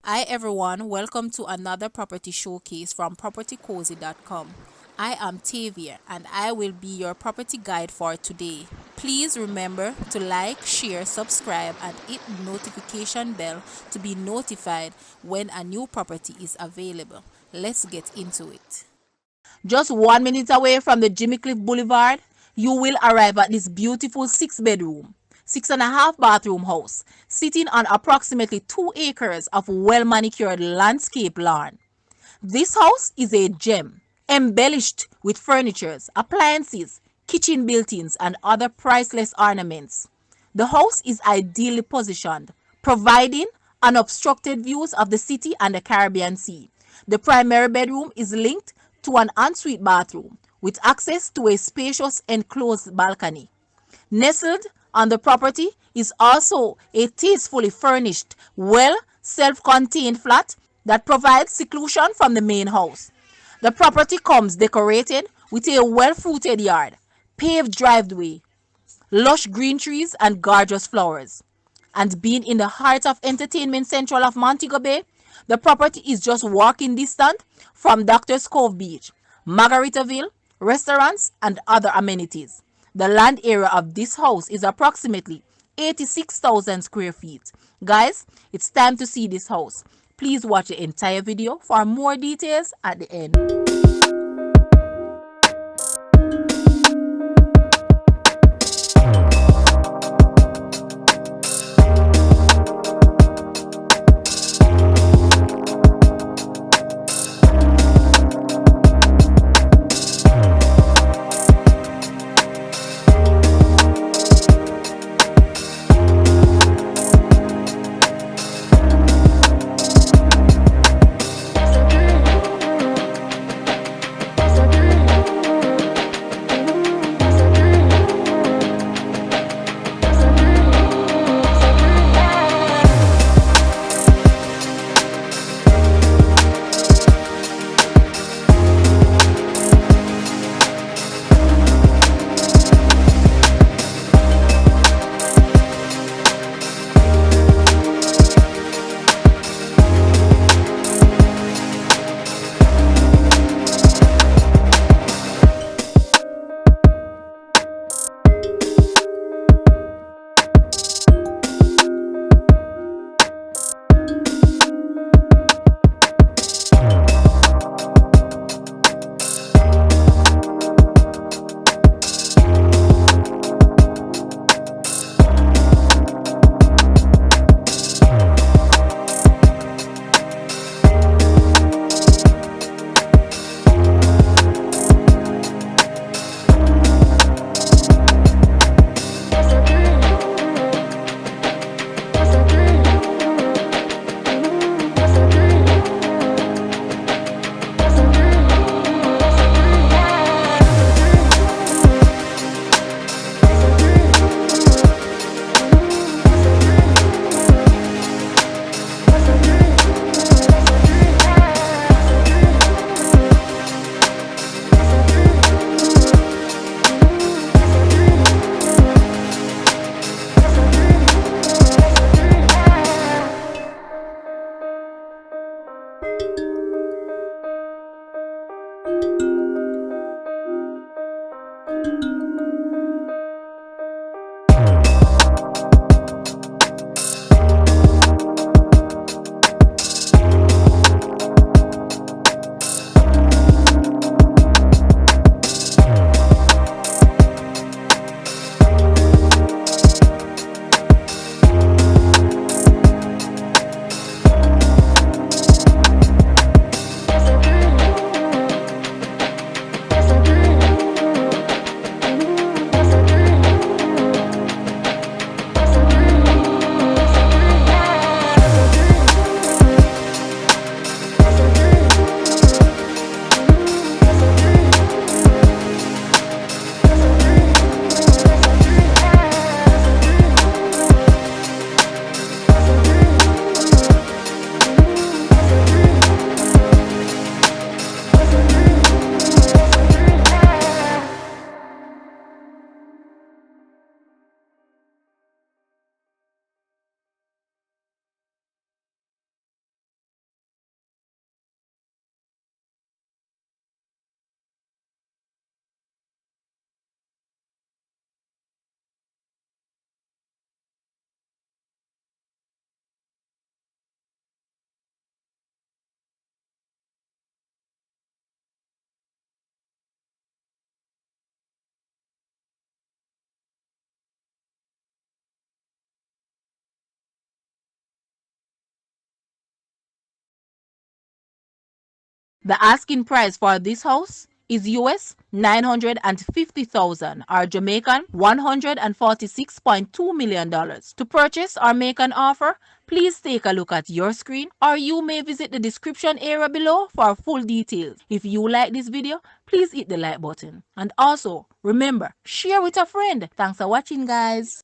Hi everyone, welcome to another property showcase from propertycozy.com. I am Tavia and I will be your property guide for today. Please remember to like, share, subscribe and hit the notification bell to be notified when a new property is available. Let's get into it. Just 1 minute away from the Jimmy Cliff Boulevard, you will arrive at this beautiful 6 bedroom, 6.5 bathroom house, sitting on approximately 2 acres of well manicured landscape lawn. This house is a gem, embellished with furnitures, appliances, kitchen built-ins, and other priceless ornaments. The house is ideally positioned, providing unobstructed views of the city and the Caribbean Sea. The primary bedroom is linked to an ensuite bathroom with access to a spacious enclosed balcony. Nestled on the property is also a tastefully furnished, well self-contained flat that provides seclusion from the main house. The property comes decorated with a well-fruited yard, paved driveway, lush green trees and gorgeous flowers. And being in the heart of entertainment central of Montego Bay, the property is just walking distance from Doctor's Cove Beach, Margaritaville, restaurants, and other amenities. The land area of this house is approximately 86,000 square feet. Guys, it's time to see this house. Please watch the entire video for more details at the end. The asking price for this house is US 950,000 or Jamaican $146.2 million. To purchase or make an offer, please take a look at your screen or you may visit the description area below for full details. If you like this video, please hit the like button. And also, remember, share with a friend. Thanks for watching, guys.